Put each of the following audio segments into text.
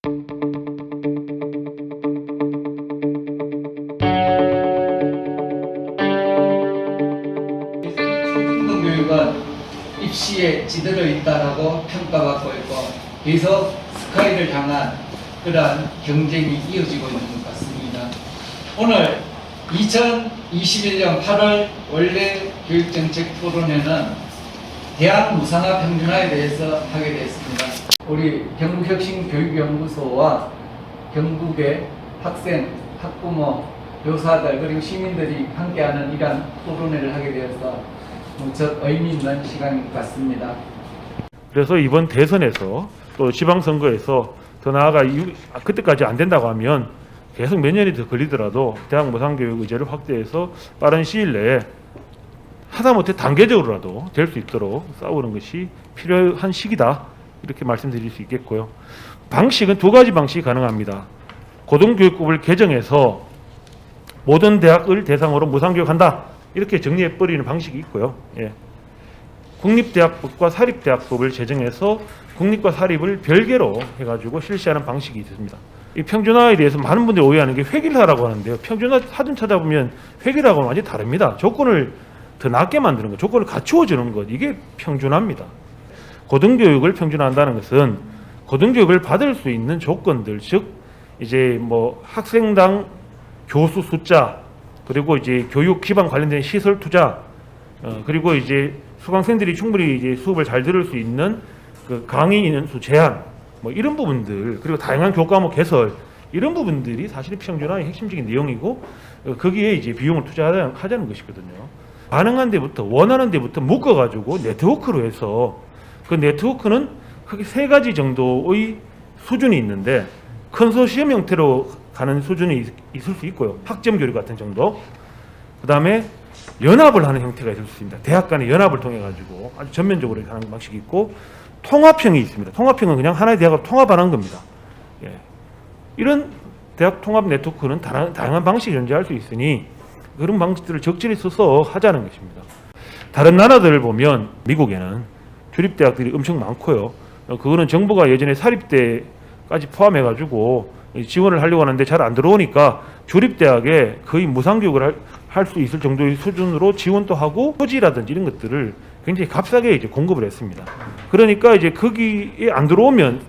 초중등교육은 입시에 지대로 있다라고 평가받고 있고, 계속 스카이를 향한 그러한 경쟁이 이어지고 있는 것 같습니다. 오늘 2021년 8월 원래 교육정책 토론회는 대학 무상화 평준화에 대해서 하게 되었습니다. 우리 경북혁신교육연구소와 경북의 학생, 학부모, 교사들 그리고 시민들이 함께하는 이러한 토론회를 하게 되어서 무척 의미 있는 시간인 것 같습니다. 그래서 이번 대선에서 또 지방선거에서 더 나아가 그때까지 안 된다고 하면 계속 몇 년이 더 걸리더라도 대학 무상교육 의제를 확대해서 빠른 시일 내에 하다못해 단계적으로라도 될 수 있도록 싸우는 것이 필요한 시기다, 이렇게 말씀드릴 수 있겠고요. 방식은 두 가지 방식이 가능합니다. 고등교육법을 개정해서 모든 대학을 대상으로 무상교육한다, 이렇게 정리해버리는 방식이 있고요. 국립대학법과 사립대학법을 제정해서 국립과 사립을 별개로 해가지고 실시하는 방식이 있습니다. 이 평준화에 대해서 많은 분들이 오해하는 게 획일화라고 하는데요. 평준화 사전 찾아보면 획일화하고는 완전히 다릅니다. 조건을 더 낮게 만드는 것, 조건을 갖추어 주는 것, 이게 평준화입니다. 고등교육을 평준화한다는 것은 고등교육을 받을 수 있는 조건들, 즉 이제 뭐 학생당 교수 숫자, 그리고 이제 교육 기반 관련된 시설 투자, 그리고 이제 수강생들이 충분히 이제 수업을 잘 들을 수 있는 그 강의 인수 제한, 뭐 이런 부분들, 그리고 다양한 교과목 개설, 이런 부분들이 사실 평준화의 핵심적인 내용이고, 거기에 이제 비용을 투자하자는 것이거든요. 가능한 데부터, 원하는 데부터 묶어가지고 네트워크로 해서, 그 네트워크는 크게 세 가지 정도의 수준이 있는데, 컨소시엄 형태로 가는 수준이 있을 수 있고요. 학점 교류 같은 정도. 그 다음에 연합을 하는 형태가 있을 수 있습니다. 대학 간의 연합을 통해 가지고 아주 전면적으로 하는 방식이 있고, 통합형이 있습니다. 통합형은 그냥 하나의 대학을 통합하는 겁니다. 이런 대학 통합 네트워크는 다양한 방식이 존재할 수 있으니 그런 방식들을 적절히 써서 하자는 것입니다. 다른 나라들을 보면 미국에는 주립대학들이 엄청 많고요. 그거는 정부가 예전에 사립대까지 포함해가지고 지원을 하려고 하는데 잘 안 들어오니까 주립대학에 거의 무상교육을 할 수 있을 정도의 수준으로 지원도 하고 토지라든지 이런 것들을 굉장히 값싸게 이제 공급을 했습니다. 그러니까 이제 거기에 안 들어오면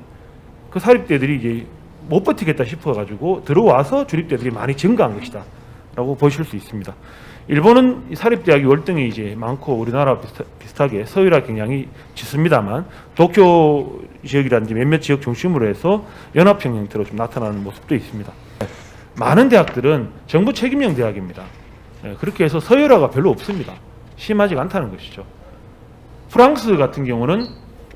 그 사립대들이 이제 못 버티겠다 싶어가지고 들어와서 주립대들이 많이 증가한 것이다라고 보실 수 있습니다. 일본은 사립대학이 월등히 이제 많고 우리나라 비슷하게 서열화 경향이 짙습니다만 도쿄 지역이라든지 몇몇 지역 중심으로 해서 연합형 형태로 좀 나타나는 모습도 있습니다. 많은 대학들은 정부 책임형 대학입니다. 그렇게 해서 서열화가 별로 없습니다. 심하지가 않다는 것이죠. 프랑스 같은 경우는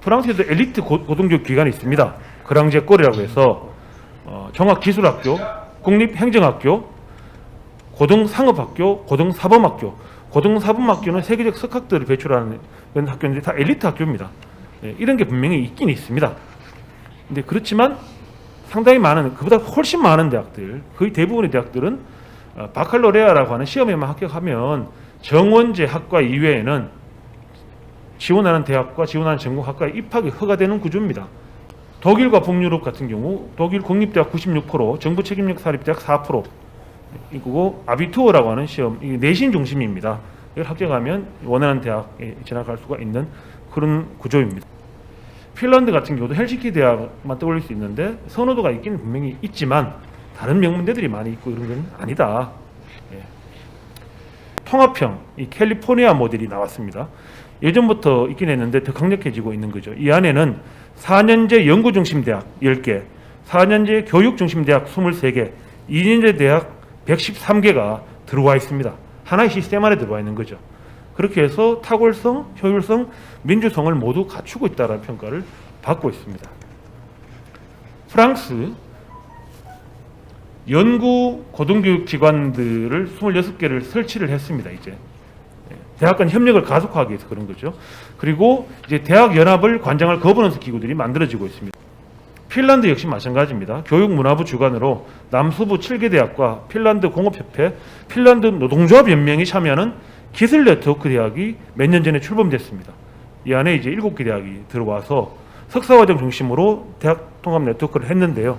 프랑스에도 엘리트 고등교육 기관이 있습니다. 그랑제꼴이라고 해서 종합기술학교, 국립행정학교, 고등상업학교, 고등사범학교. 고등사범학교는 세계적 석학들을 배출하는 그런 학교인데 다 엘리트 학교입니다. 이런 게 분명히 있긴 있습니다. 근데 그렇지만 상당히 많은, 그보다 훨씬 많은 대학들, 거의 대부분의 대학들은 바칼로레아라고 하는 시험에만 합격하면 정원제 학과 이외에는 지원하는 대학과 지원하는 전공학과에 입학이 허가되는 구조입니다. 독일과 북유럽 같은 경우 독일 국립대학 96%, 정부 책임력 사립대학 4%, 이고 아비투어라고 하는 시험, 이게 내신 중심입니다. 이걸 합격하면 원하는 대학에 진학할 수가 있는 그런 구조입니다. 핀란드 같은 경우도 헬싱키 대학만 떠올릴 수 있는데 선호도가 있기는 분명히 있지만 다른 명문대들이 많이 있고 이런 건 아니다. 통합형, 이 캘리포니아 모델이 나왔습니다. 예전부터 있긴 했는데 더 강력해지고 있는 거죠. 이 안에는 4년제 연구중심 대학 10개, 4년제 교육중심 대학 23개, 2년제 대학 113개가 들어와 있습니다. 하나의 시스템 안에 들어와 있는 거죠. 그렇게 해서 탁월성, 효율성, 민주성을 모두 갖추고 있다는 평가를 받고 있습니다. 프랑스 연구 고등교육 기관들을 26개를 설치를 했습니다. 이제 대학 간 협력을 가속화하기 위해서 그런 거죠. 그리고 이제 대학 연합을 관장할 거버넌스 기구들이 만들어지고 있습니다. 핀란드 역시 마찬가지입니다. 교육문화부 주관으로 남서부 7개 대학과 핀란드 공업협회, 핀란드 노동조합 연맹이 참여하는 기술 네트워크 대학이 몇 년 전에 출범됐습니다. 이 안에 이제 7개 대학이 들어와서 석사과정 중심으로 대학 통합 네트워크를 했는데요.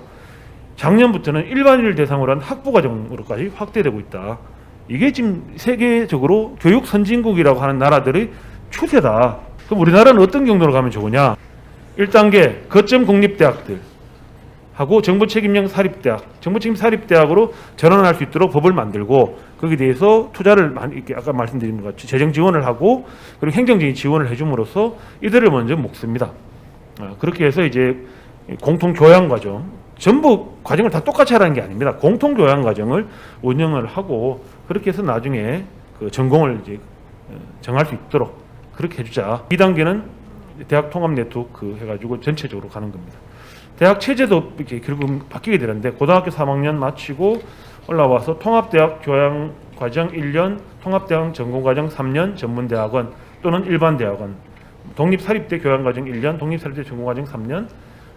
작년부터는 일반인을 대상으로 한 학부과정으로까지 확대되고 있다. 이게 지금 세계적으로 교육 선진국이라고 하는 나라들의 추세다. 그럼 우리나라는 어떤 경로로 가면 좋으냐? 1단계 거점 공립대학들 하고 정부 책임형 사립대학, 정부 책임 사립대학으로 전환할 수 있도록 법을 만들고 거기에 대해서 투자를 많이 이렇게 아까 말씀드린 것 같이 재정 지원을 하고 그리고 행정적인 지원을 해줌으로써 이들을 먼저 묶습니다. 그렇게 해서 이제 공통 교양 과정, 전부 과정을 다 똑같이 하라는 게 아닙니다. 공통 교양 과정을 운영을 하고 그렇게 해서 나중에 그 전공을 이제 정할 수 있도록 그렇게 해주자. 2단계는 대학 통합 네트워크 해가지고 전체적으로 가는 겁니다. 대학 체제도 이렇게 결국 바뀌게 되는데 고등학교 3학년 마치고 올라와서 통합대학 교양과정 1년, 통합대학 전공과정 3년, 전문대학원 또는 일반대학원, 독립사립대 교양과정 1년, 독립사립대 전공과정 3년,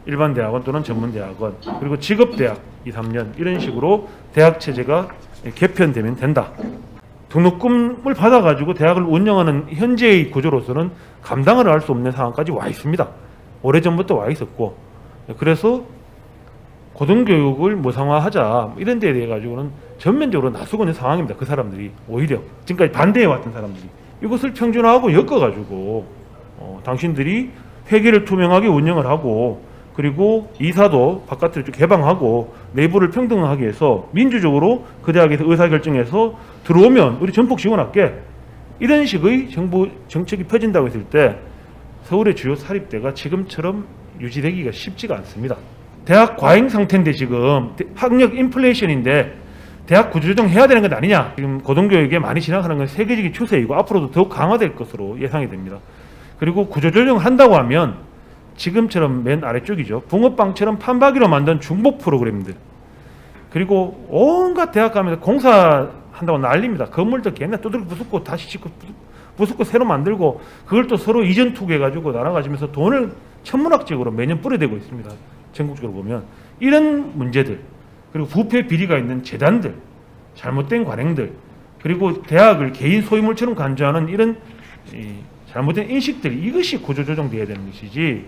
일반대학원 또는 전문대학원, 그리고 직업대학 2, 3년 이런 식으로 대학 체제가 개편되면 된다. 등록금을 받아가지고 대학을 운영하는 현재의 구조로서는 감당을 할 수 없는 상황까지 와 있습니다. 오래전부터 와 있었고 그래서 고등교육을 무상화하자 이런 데에 대해 가지고는 전면적으로 나서고 있는 상황입니다. 그 사람들이 오히려 지금까지 반대해왔던 사람들이 이것을 평준화하고 엮어가지고 당신들이 회계를 투명하게 운영을 하고 그리고 이사도 바깥으로 쭉 개방하고 내부를 평등하게 해서 민주적으로 그 대학에서 의사결정해서 들어오면 우리 전폭 지원할게 이런 식의 정부 정책이 펴진다고 했을 때 서울의 주요 사립대가 지금처럼 유지되기가 쉽지가 않습니다. 대학 과잉 상태인데 지금 학력 인플레이션인데 대학 구조조정 해야 되는 것 아니냐. 지금 고등교육에 많이 진학하는 건 세계적인 추세이고 앞으로도 더욱 강화될 것으로 예상이 됩니다. 그리고 구조조정 한다고 하면 지금처럼 맨 아래쪽이죠. 붕어빵처럼 판박이로 만든 중복 프로그램들 그리고 온갖 대학 가면서 공사한다고 난립니다. 건물도 걔네 두드러 부수고 다시 짓고 부수고 새로 만들고 그걸 또 서로 이전 투구해가지고 날아가지면서 돈을 천문학적으로 매년 뿌려대고 있습니다. 전국적으로 보면 이런 문제들 그리고 부패 비리가 있는 재단들 잘못된 관행들 그리고 대학을 개인 소유물처럼 간주하는 이런 잘못된 인식들 이것이 구조조정돼야 되는 것이지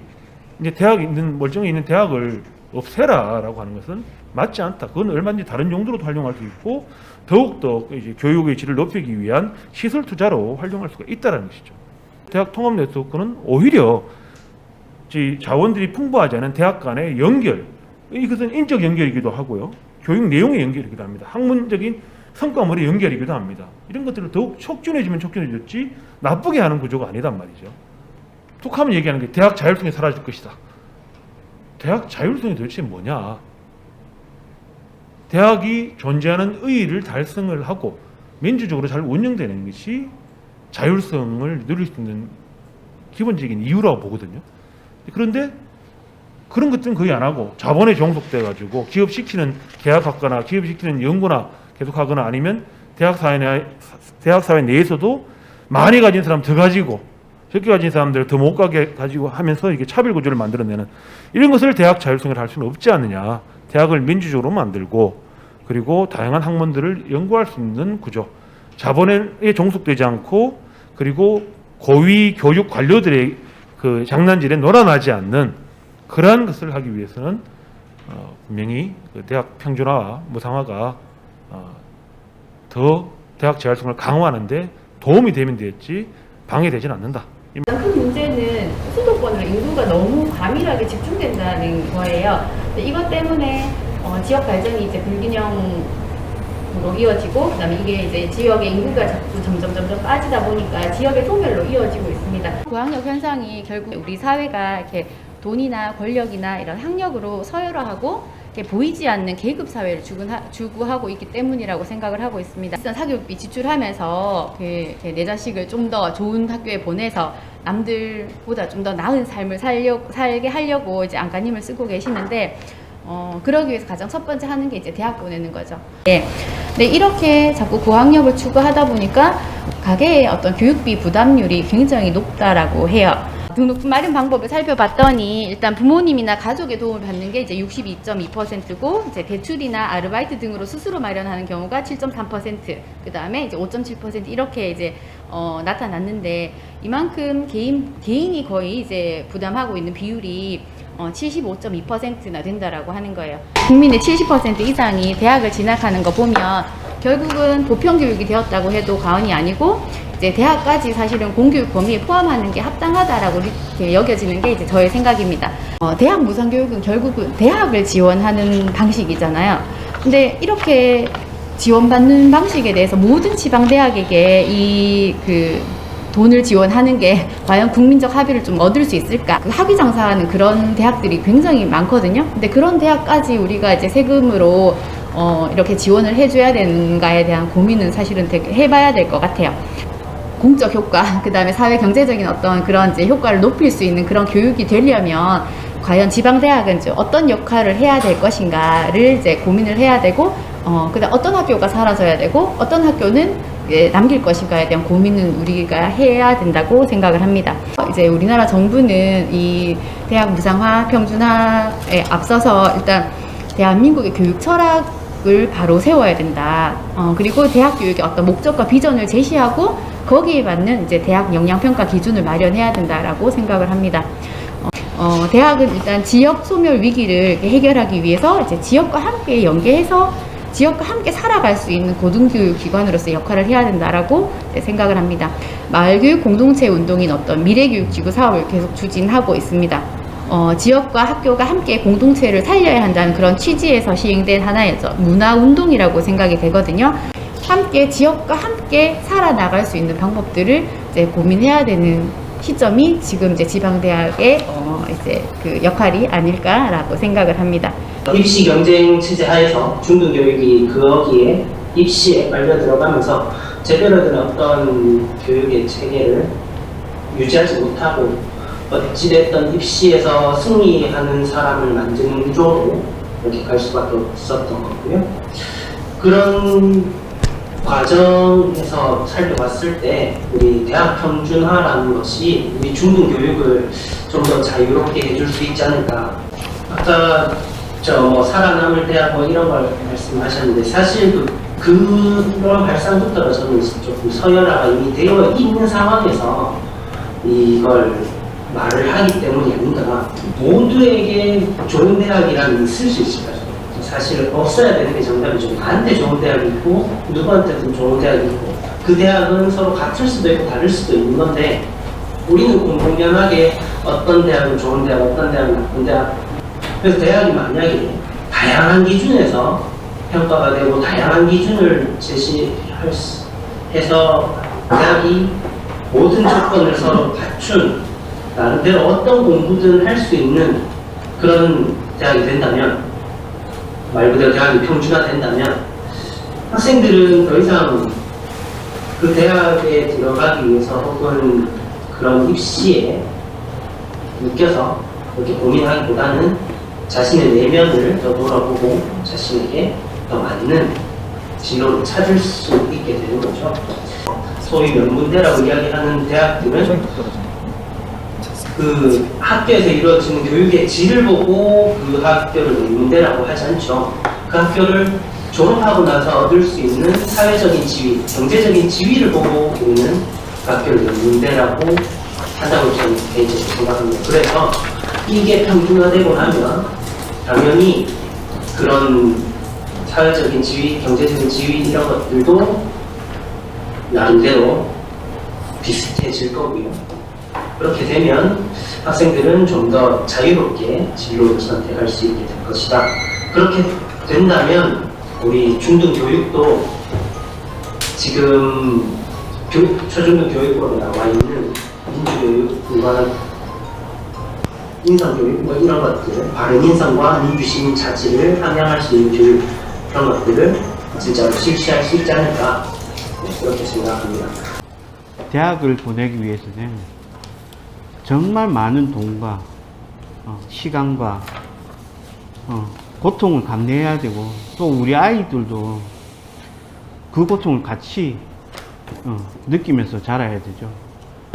이제 대학 있는 멀쩡히 있는 대학을 없애라라고 하는 것은 맞지 않다. 그건 얼마든지 다른 용도로도 활용할 수 있고 더욱더 이제 교육의 질을 높이기 위한 시설 투자로 활용할 수가 있다는 것이죠. 대학 통합 네트워크는 오히려 자원들이 풍부하지 않은 대학 간의 연결, 이것은 인적 연결이기도 하고요. 교육 내용의 연결이기도 합니다. 학문적인 성과물의 연결이기도 합니다. 이런 것들을 더욱 촉진해주면 촉진해줬지 나쁘게 하는 구조가 아니단 말이죠. 툭하면 얘기하는 게 대학 자율성이 사라질 것이다. 대학 자율성이 도대체 뭐냐? 대학이 존재하는 의의를 달성을 하고 민주적으로 잘 운영되는 것이 자율성을 누릴 수 있는 기본적인 이유라고 보거든요. 그런데 그런 것들은 거의 안 하고 자본에 종속돼 가지고 기업시키는 계약학과나 기업시키는 연구나 계속하거나 아니면 대학사회 내에서도 많이 가진 사람 더 가지고 적게 가진 사람들 더 못 가게 가지고 하면서 이게 차별 구조를 만들어내는 이런 것을 대학 자율성을 할 수는 없지 않느냐. 대학을 민주적으로 만들고 그리고 다양한 학문들을 연구할 수 있는 구조, 자본에 종속되지 않고 그리고 고위 교육 관료들의 그 장난질에 놀아나지 않는 그러한 것을 하기 위해서는 분명히 그 대학 평준화와 무상화가 더 대학 자율성을 강화하는데 도움이 되면 되겠지 방해되지는 않는다. 큰 문제는 수도권으로 인구가 너무 과밀하게 집중된다는 거예요. 이것 때문에 지역 발전이 이제 불균형으로 이어지고, 그다음에 이게 이제 지역의 인구가 자꾸 점점 빠지다 보니까 지역의 소멸로 이어지고 있습니다. 고학력 현상이 결국 우리 사회가 이렇게 돈이나 권력이나 이런 학력으로 서열화하고 보이지 않는 계급 사회를 추구하고 있기 때문이라고 생각을 하고 있습니다. 비싼 사교육비 지출하면서 내 자식을 좀 더 좋은 학교에 보내서 남들보다 좀 더 나은 삶을 살게 하려고 이제 안간힘을 쓰고 계시는데, 그러기 위해서 가장 첫 번째 하는 게 이제 대학 보내는 거죠. 네. 근데 이렇게 자꾸 고학력을 추구하다 보니까 가계의 어떤 교육비 부담률이 굉장히 높다라고 해요. 등록금 마련 방법을 살펴봤더니 일단 부모님이나 가족의 도움을 받는 게 이제 62.2%고 이제 대출이나 아르바이트 등으로 스스로 마련하는 경우가 7.3%, 그 다음에 이제 5.7% 이렇게 이제 나타났는데 이만큼 개인이 거의 이제 부담하고 있는 비율이 75.2%나 된다라고 하는 거예요. 국민의 70% 이상이 대학을 진학하는 거 보면 결국은 보편 교육이 되었다고 해도 과언이 아니고 이제 대학까지 사실은 공교육 범위에 포함하는 게 합당하다라고 이렇게 여겨지는 게 이제 저의 생각입니다. 대학 무상교육은 결국은 대학을 지원하는 방식이잖아요. 근데 이렇게 지원받는 방식에 대해서 모든 지방대학에게 돈을 지원하는 게 과연 국민적 합의를 좀 얻을 수 있을까? 학위장사하는 그런 대학들이 굉장히 많거든요. 근데 그런 대학까지 우리가 이제 세금으로 이렇게 지원을 해줘야 되는가에 대한 고민은 사실은 되게 해봐야 될 것 같아요. 공적 효과, 그 다음에 사회 경제적인 어떤 그런 이제 효과를 높일 수 있는 그런 교육이 되려면 과연 지방대학은 이제 어떤 역할을 해야 될 것인가를 이제 고민을 해야 되고, 그다음 어떤 학교가 사라져야 되고, 어떤 학교는 남길 것인가에 대한 고민은 우리가 해야 된다고 생각을 합니다. 이제 우리나라 정부는 이 대학 무상화, 평준화에 앞서서 일단 대한민국의 교육 철학을 바로 세워야 된다. 그리고 대학 교육의 어떤 목적과 비전을 제시하고 거기에 맞는 이제 대학 역량평가 기준을 마련해야 된다라고 생각을 합니다. 대학은 일단 지역 소멸 위기를 해결하기 위해서 이제 지역과 함께 연계해서 지역과 함께 살아갈 수 있는 고등교육 기관으로서 역할을 해야 된다라고 생각을 합니다. 마을교육 공동체 운동인 어떤 미래교육지구 사업을 계속 추진하고 있습니다. 지역과 학교가 함께 공동체를 살려야 한다는 그런 취지에서 시행된 하나의 문화운동이라고 생각이 되거든요. 함께 지역과 함께 살아나갈 수 있는 방법들을 이제 고민해야 되는 시점이 지금 이제 지방대학의 이제 그 역할이 아닐까라고 생각을 합니다. 입시 경쟁 체제 하에서 중등교육이 거기에 입시에 빨려 들어가면서 제대로 된 어떤 교육의 체계를 유지하지 못하고 어찌됐든 입시에서 승리하는 사람을 만드는 구조로 이렇게 갈 수밖에 없었던 거고요. 그런 과정에서 살펴봤을 때 우리 대학 평준화라는 것이 우리 중등교육을 좀 더 자유롭게 해줄 수 있지 않을까. 아까 살아남을 대학 이런 걸 말씀하셨는데 사실 그런 발상부터 저는 조금 서열화가 이미 되어 있는 상황에서 이걸 말을 하기 때문이 아닌가. 모두에게 좋은 대학이라는 있을 수 있을까요? 사실 없어야 되는 게 정답이죠. 나한테 좋은 대학이 있고 누구한테든 좋은 대학이 있고 그 대학은 서로 같을 수도 있고 다를 수도 있는 건데 우리는 공공연하게 어떤 대학은 좋은 대학, 어떤 대학은 나쁜 대학. 그래서 대학이 만약에 다양한 기준에서 평가가 되고 다양한 기준을 제시해서 대학이 모든 조건을 서로 갖춘 나름대로 어떤 공부든 할 수 있는 그런 대학이 된다면 말 그대로 대학이 평준화된다면 학생들은 더 이상 그 대학에 들어가기 위해서 혹은 그런 입시에 느껴서 그렇게 고민하기보다는 자신의 내면을 더 돌아보고 자신에게 더 맞는 진로를 찾을 수 있게 되는 거죠. 소위 명문대라고 이야기하는 대학들은 그 학교에서 이루어지는 교육의 질을 보고 그 학교를 명문대라고 하지 않죠. 그 학교를 졸업하고 나서 얻을 수 있는 사회적인 지위, 경제적인 지위를 보고 우리는 그 학교를 명문대라고 한다고 저는 개인적으로 생각합니다. 그래서 이게 평준화되고 나면 당연히 그런 사회적인 지위, 경제적인 지위 이런 것들도 나름대로 비슷해질 거고요. 그렇게 되면 학생들은 좀 더 자유롭게 진로를 선택할 수 있게 될 것이다. 그렇게 된다면 우리 중등교육도 지금 초중등 교육법에 나와 있는 민주교육, 인성교육 이런 것들, 바른 인성과 민주시민 자치를 함양할 수 있는 교육 그런 것들을 진짜로 실시할 수 있지 않을까 그렇게 생각합니다. 대학을 보내기 위해서는 정말 많은 돈과 시간과 고통을 감내해야 되고 또 우리 아이들도 그 고통을 같이 느끼면서 자라야 되죠.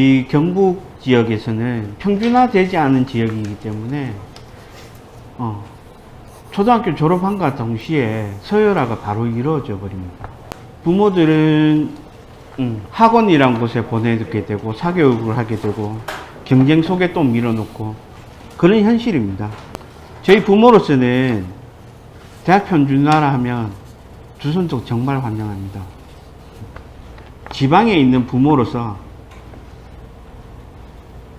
이 경북 지역에서는 평준화되지 않은 지역이기 때문에 초등학교 졸업한과 동시에 서열화가 바로 이루어져 버립니다. 부모들은 학원이란 곳에 보내게 되고 사교육을 하게 되고 경쟁 속에 또 밀어넣고 그런 현실입니다. 저희 부모로서는 대학 평준화라 하면 두 손도 정말 환영합니다. 지방에 있는 부모로서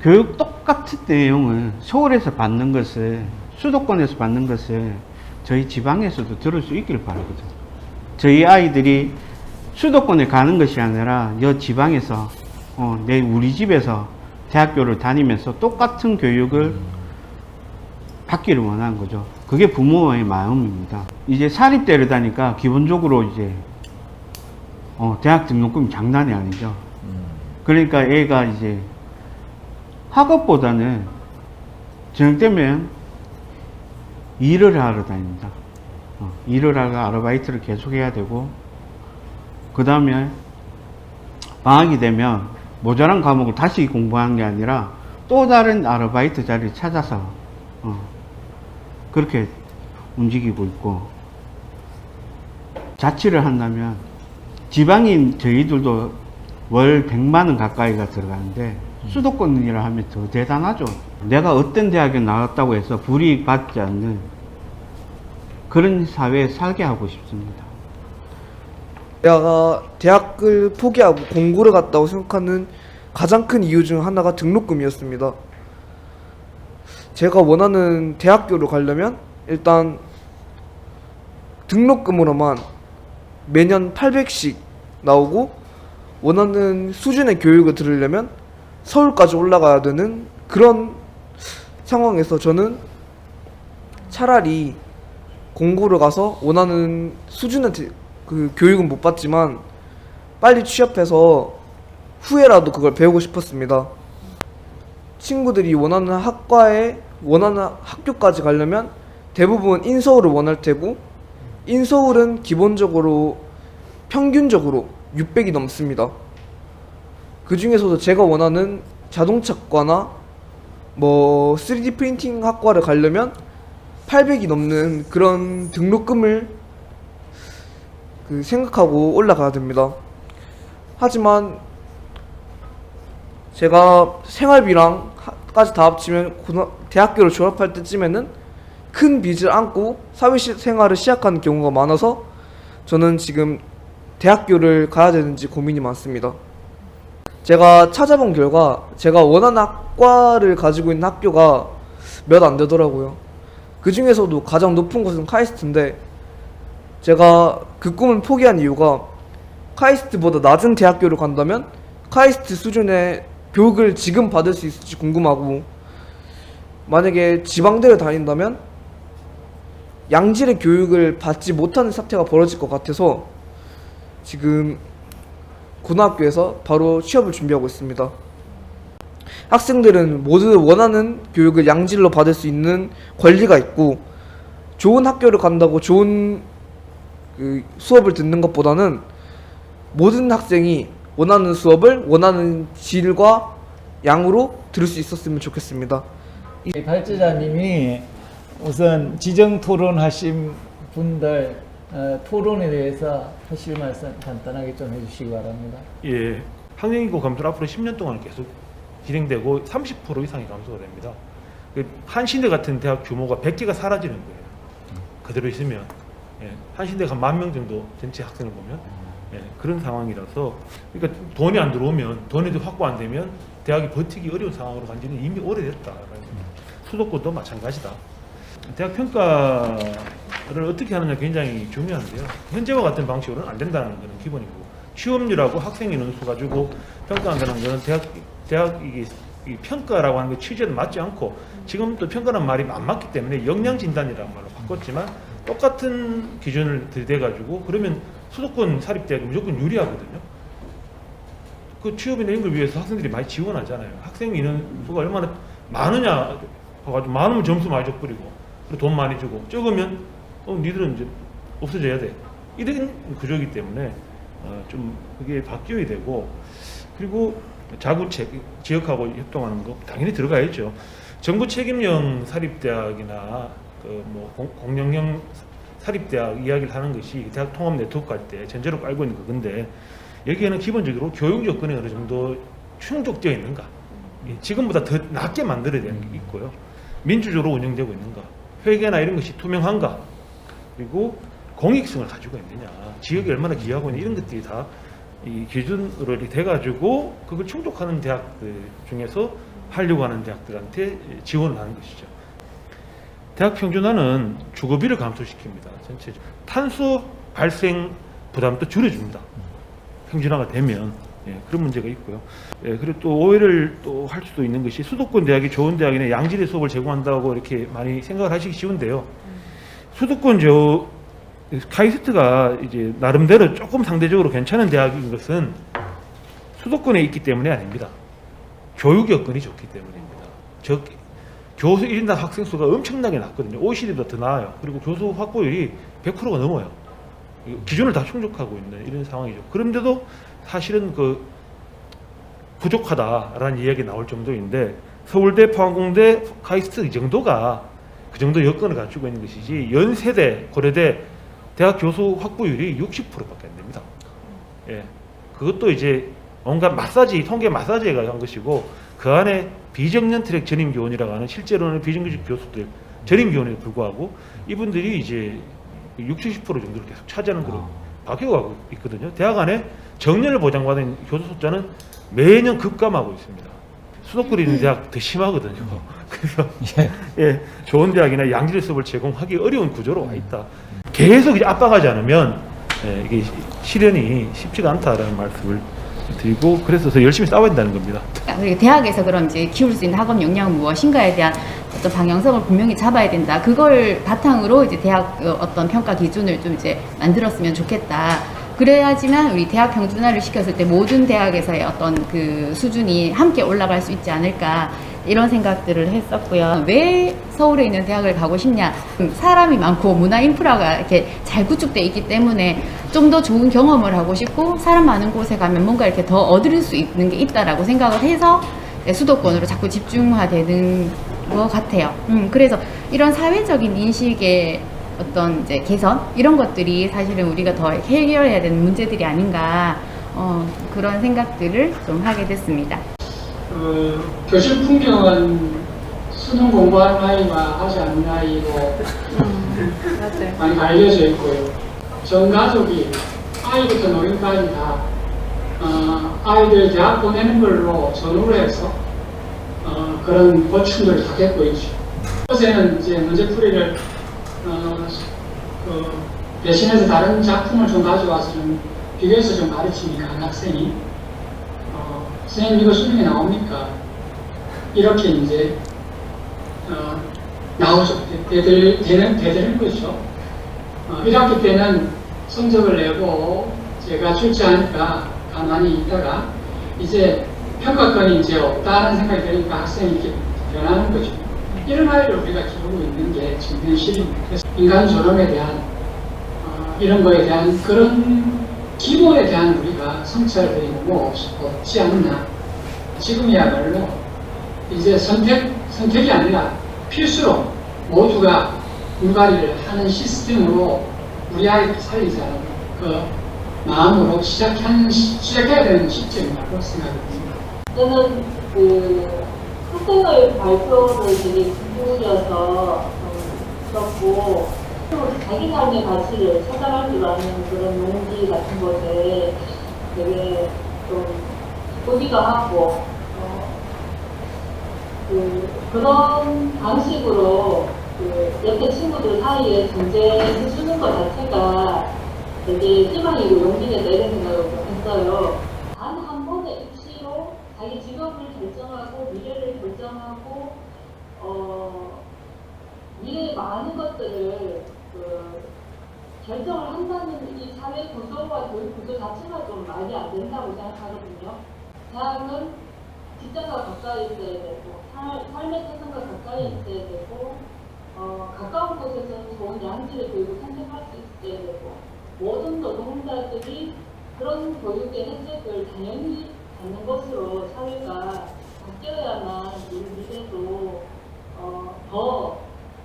교육 똑같은 내용을 서울에서 받는 것을, 수도권에서 받는 것을 저희 지방에서도 들을 수 있길 바라거든요. 저희 아이들이 수도권에 가는 것이 아니라 여 지방에서 우리 집에서 대학교를 다니면서 똑같은 교육을 받기를 원하는 거죠. 그게 부모의 마음입니다. 이제 사립대를 다니까 기본적으로 이제 대학 등록금이 장난이 아니죠. 그러니까 애가 이제 학업보다는 저녁 되면 일을 하러 다닙니다. 일을 하러 아르바이트를 계속 해야 되고, 그 다음에 방학이 되면 모자란 과목을 다시 공부하는 게 아니라 또 다른 아르바이트 자리를 찾아서 그렇게 움직이고 있고, 자취를 한다면 지방인 저희들도 월 100만 원 가까이가 들어가는데 수도권이라 하면 더 대단하죠. 내가 어떤 대학에 나왔다고 해서 불이익 받지 않는 그런 사회에 살게 하고 싶습니다. 내가 대학을 포기하고 공고를 갔다고 생각하는 가장 큰 이유 중 하나가 등록금이었습니다. 제가 원하는 대학교로 가려면 일단 등록금으로만 매년 800씩 나오고, 원하는 수준의 교육을 들으려면 서울까지 올라가야 되는 그런 상황에서 저는 차라리 공고를 가서 원하는 수준의 그 교육은 못 받지만 빨리 취업해서 후에라도 그걸 배우고 싶었습니다. 친구들이 원하는 학과에 원하는 학교까지 가려면 대부분 인서울을 원할 테고, 인서울은 기본적으로 평균적으로 600이 넘습니다. 그 중에서도 제가 원하는 자동차과나 3D 프린팅 학과를 가려면 800이 넘는 그런 등록금을 생각하고 올라가야 됩니다. 하지만 제가 생활비랑 까지 다 합치면 대학교를 졸업할 때쯤에는 큰 빚을 안고 사회생활을 시작하는 경우가 많아서 저는 지금 대학교를 가야 되는지 고민이 많습니다. 제가 찾아본 결과 제가 원하는 학과를 가지고 있는 학교가 몇 안 되더라고요. 그 중에서도 가장 높은 곳은 카이스트인데, 제가 그 꿈을 포기한 이유가 카이스트보다 낮은 대학교를 간다면 카이스트 수준의 교육을 지금 받을 수 있을지 궁금하고, 만약에 지방대를 다닌다면 양질의 교육을 받지 못하는 사태가 벌어질 것 같아서 지금 고등학교에서 바로 취업을 준비하고 있습니다. 학생들은 모두 원하는 교육을 양질로 받을 수 있는 권리가 있고, 좋은 학교를 간다고 좋은 수업을 듣는 것보다는 모든 학생이 원하는 수업을 원하는 질과 양으로 들을 수 있었으면 좋겠습니다. 발제자님이 우선 지정 토론하신 분들 토론에 대해서 하실 말씀 간단하게 좀 해주시기 바랍니다. 예, 학령인구 감소는 앞으로 10년 동안 계속 진행되고 30% 이상이 감소가 됩니다. 한신대 같은 대학 규모가 100개가 사라지는 거예요. 그대로 있으면. 한신대가 10,000명 정도 전체 학생을 보면 그런 상황이라서, 그러니까 돈이 안 들어오면, 돈이 확보 안 되면 대학이 버티기 어려운 상황으로 간 지는 이미 오래됐다. 수도권도 마찬가지다. 대학 평가를 어떻게 하느냐 굉장히 중요한데요. 현재와 같은 방식으로는 안 된다는 것은 기본이고, 취업률하고 학생 인원 수 가지고 평가한다는 것은 대학 이 평가라고 하는 게 취지에도 맞지 않고, 지금 또 평가라는 말이 안 맞기 때문에 역량 진단이라는 말로 바꿨지만 똑같은 기준을 들이대가지고 그러면 수도권 사립대학이 무조건 유리하거든요. 그 취업이나 이런 걸 위해서 학생들이 많이 지원하잖아요. 학생 인원 수가 얼마나 많으냐 봐가지고 많으면 점수 많이 줘버리고, 그리고 돈 많이 주고, 적으면 니들은 이제 없어져야 돼, 이런 구조이기 때문에 좀 그게 바뀌어야 되고, 그리고 자구책, 지역하고 협동하는 거 당연히 들어가야죠. 정부 책임형 사립대학이나 공영형 사립대학 이야기를 하는 것이 대학 통합 네트워크 할 때 전제로 깔고 있는 그건데 여기에는 기본적으로 교육 조건이 어느 정도 충족되어 있는가, 지금보다 더 낮게 만들어야 되는 게 있고요. 민주적으로 운영되고 있는가, 회계나 이런 것이 투명한가, 그리고 공익성을 가지고 있느냐, 지역이 얼마나 기여하고 있는 이런 것들이 다 이 기준으로 이렇게 돼가지고 그걸 충족하는 대학들 중에서 하려고 하는 대학들한테 지원을 하는 것이죠. 대학 평준화는 주거비를 감소시킵니다. 전체적으로 탄소 발생 부담도 줄여줍니다. 평준화가 되면 그런 문제가 있고요. 그리고 또 오해를 또 할 수도 있는 것이 수도권 대학이 좋은 대학이나 양질의 수업을 제공한다고 이렇게 많이 생각을 하시기 쉬운데요. 수도권 카이스트가 이제 나름대로 조금 상대적으로 괜찮은 대학인 것은 수도권에 있기 때문이 아닙니다. 교육 여건이 좋기 때문입니다. 교수 1인당 학생 수가 엄청나게 낮거든요. OECD보다 더 나아요. 그리고 교수 확보율이 100%가 넘어요. 기준을 다 충족하고 있는 이런 상황이죠. 그런데도 사실은 부족하다라는 이야기 나올 정도인데, 서울대, 포항공대, 카이스트 이 정도가 그 정도 여건을 갖추고 있는 것이지, 연세대, 고려대 대학 교수 확보율이 60%밖에 안 됩니다. 그것도 이제 온갖 통계 마사지가 한 것이고, 그 안에 비정년 트랙 전임 교원이라고 하는 실제로는 비정규직 교수들 전임 교원에 불구하고 이분들이 이제 60, 70% 정도를 계속 차지하는 걸로 바뀌어가고 있거든요. 대학 안에 정년을 보장받은 교수 숫자는 매년 급감하고 있습니다. 수도권에 있는 대학 더 심하거든요. 그래서 좋은 대학이나 양질의 수업을 제공하기 어려운 구조로 와 있다. 계속 이제 압박하지 않으면 이게 실현이 쉽지가 않다라는 말씀을 드리고, 그래서 더 열심히 싸워야 된다는 겁니다. 대학에서 그럼 이제 키울 수 있는 학업 역량은 무엇인가에 대한 어떤 방향성을 분명히 잡아야 된다. 그걸 바탕으로 이제 대학 어떤 평가 기준을 좀 이제 만들었으면 좋겠다. 그래야지만 우리 대학 평준화를 시켰을 때 모든 대학에서의 어떤 그 수준이 함께 올라갈 수 있지 않을까, 이런 생각들을 했었고요. 왜 서울에 있는 대학을 가고 싶냐? 사람이 많고 문화 인프라가 이렇게 잘 구축돼 있기 때문에 좀 더 좋은 경험을 하고 싶고, 사람 많은 곳에 가면 뭔가 이렇게 더 얻을 수 있는 게 있다라고 생각을 해서 수도권으로 자꾸 집중화되는 것 같아요. 그래서 이런 사회적인 인식의 어떤 이제 개선, 이런 것들이 사실은 우리가 더 해결해야 되는 문제들이 아닌가, 그런 생각들을 좀 하게 됐습니다. 교실 풍경은 수능 공부하는 아이와 하지 않는 아이로 많이 갈려져 있고요. 전 가족이 아이부터 노인까지 다 아이들 대학 보내는 걸로 전후로 해서 그런 고충들을 다 겪고 있죠. 어제는 이제 문제풀이를 대신해서 다른 작품을 좀 가져와서 좀 비교해서 좀 가르치니까 한 학생이 선생님 이거 수능에 나옵니까? 이렇게 이제 나오죠. 되는 거죠. 1학기 때는 성적을 내고 제가 출제하니까 가만히 있다가 이제 평가권이 이제 없다는 생각이 드니까 학생이 이렇게 변하는 거죠. 이런 아이를 우리가 키우고 있는 게 지금 현실입니다. 그래서 인간 존엄에 대한 이런 거에 대한 그런 기본에 대한 우리가 성찰들이 뭐 없지 않나. 지금이야말로 이제 선택이 아니라 필수로 모두가 물갈이를 하는 시스템으로 우리 아이를 살리자는 그 마음으로 시작해야 되는 시점이라고 생각합니다. 저는 학생의 발표를 되게 두드려서 썼고, 자기 삶의 가치를 찾아갈 줄 아는 그런 용기 같은 것에 되게 좀 보기가 하고, 그런 방식으로 옆에 친구들 사이에 존재해주는 것 자체가 되게 희망이고 용기가 되는 생각을 했어요. 단 한 번의 입시로 자기 직업을 결정하고 미래를 결정하고 미래의 많은 것들을 결정을 한다는 이 사회 구조와 교육 구조 자체가 좀 말이 안 된다고 생각하거든요. 대학은 직장과 가까이 있어야 되고, 삶의 태산과 가까이 있어야 되고, 가까운 곳에서는 좋은 양질의 교육을 선택할 수 있어야 되고, 모든 노동자들이 그런 교육의 혜택을 당연히 받는 것으로 사회가 바뀌어야만 우리 미래도 더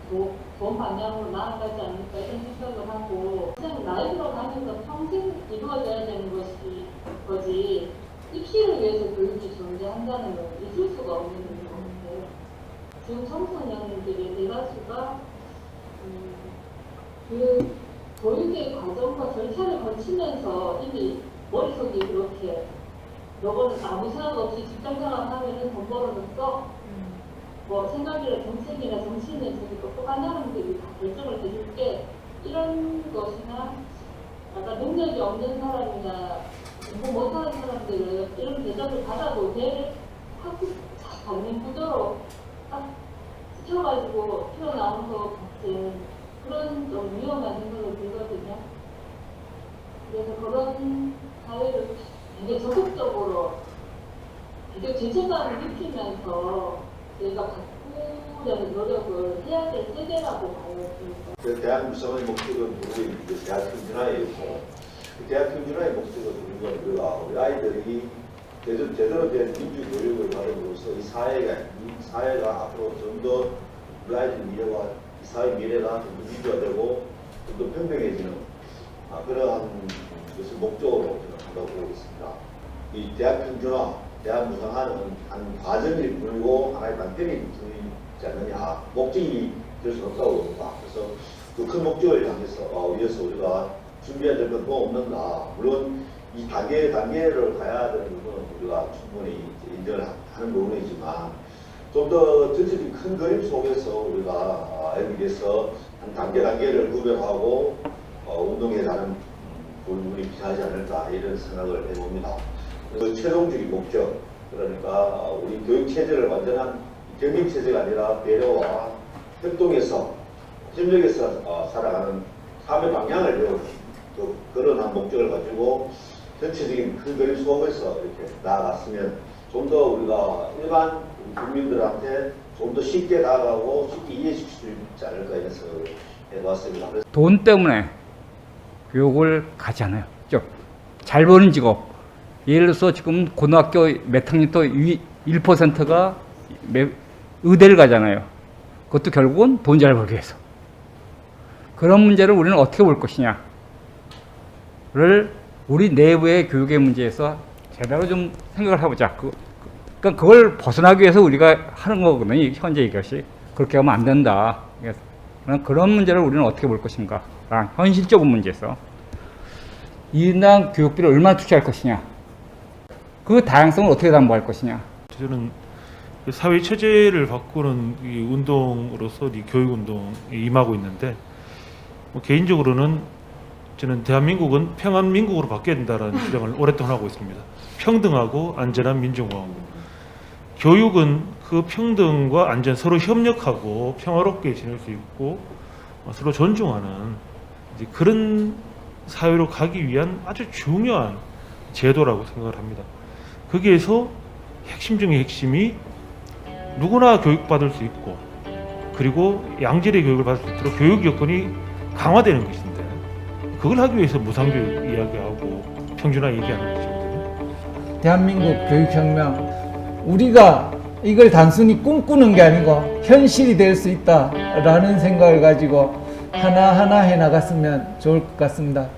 좋은 방향으로 나아가지 않을까 이런 생각을 하고, 그냥 나이 들어가면서 평생 이루어져야 되는 거지 입시를 위해서 교육이 존재한다는 건 있을 수가 없는 일인 것 같아요. 지금 청소년들의 대다수가 그 교육의 과정과 절차를 거치면서 이미 머릿속이 그렇게 너는 아무 생각 없이 직장생활 하면은 돈 벌어줬어. 뭐 생각이나 정책이나 정치는 저기 똑똑한 사람들이 다 결정을 해줄게. 이런 것이나 약간 능력이 없는 사람이나 공부 못하는 사람들은 이런 대접을 받아도 될 학급 받는 구조로 딱 스쳐가지고 튀어나온 것 같은 그런 좀 위험한 생각이 들거든요. 그래서 그런 사회를 되게 적극적으로 되게 죄책감을 느끼면서 저희가 바꾸려는 노력을 해야 될 세대라고 봐요. 그 대학 무상의 목적은 우리 대학 평준화였고, 그 대학 평준화의 목적은 우리 아이들이 제대로 된 민주 교육을 받음으로써 이 사회가 앞으로 좀 더 우리 아이들 미래와 이 사회 미래가 좀 더 민주화되고 좀 더 평등해지는 그러한 것을 목적으로 생각한다고 보고 있습니다. 이 대학 평준화, 대학 무상화는 한 과정이 불고 하나의 단편이 되지 않느냐, 목적이 될 수 없다고 봅니다. 그래서 그 큰 목적을 향해서 위해서 우리가 준비해야 될 건 뭐 없는가. 물론 이 단계를 가야 되는 부분은 우리가 충분히 인정을 하는 부분이지만 좀 더 전체적인 큰 그림 속에서 우리가 여기에서 한 단계를 구별하고 운동에 가는 부분이 필요하지 않을까 이런 생각을 해봅니다. 그래서 최종적인 목적, 그러니까 우리 교육 체제를 완전한 경쟁 체제가 아니라 배려와 협동에서 협력해서 살아가는 삶의 방향을 배우는 그런 한 목적을 가지고 전체적인 큰 그림 속에서 이렇게 나아갔으면 좀 더 우리가 일반 국민들한테 좀 더 쉽게 다가가고 쉽게 이해시킬 수 있지 않을까 이런 생각을 해봤습니다. 돈 때문에 교육을 가지 않아요. 잘 버는 직업. 예를 들어서 지금 고등학교 몇 학년 또 1%가 의대를 가잖아요. 그것도 결국은 돈 잘 벌기 위해서. 그런 문제를 우리는 어떻게 볼 것이냐를 우리 내부의 교육의 문제에서 제대로 좀 생각을 해보자. 그러니까 그걸 벗어나기 위해서 우리가 하는 거거든요. 현재 이것이. 그렇게 하면 안 된다. 그런 문제를 우리는 어떻게 볼 것인가. 현실적인 문제에서. 인당 교육비를 얼마나 투자할 것이냐. 그 다양성을 어떻게 담보할 것이냐. 저는 사회 체제를 바꾸는 이 운동으로서 이 교육 운동에 임하고 있는데, 개인적으로는 저는 대한민국은 평안 민국으로 바뀌어야 된다는 주장을 오랫동안 하고 있습니다. 평등하고 안전한 민주공화국. 교육은 그 평등과 안전, 서로 협력하고 평화롭게 지낼 수 있고 서로 존중하는 이제 그런 사회로 가기 위한 아주 중요한 제도라고 생각을 합니다. 거기에서 핵심 중의 핵심이 누구나 교육받을 수 있고, 그리고 양질의 교육을 받을 수 있도록 교육 여건이 강화되는 것인데, 그걸 하기 위해서 무상교육 이야기하고 평준화 얘기하는 것이거든요. 대한민국 교육혁명, 우리가 이걸 단순히 꿈꾸는 게 아니고 현실이 될 수 있다라는 생각을 가지고 하나하나 해나갔으면 좋을 것 같습니다.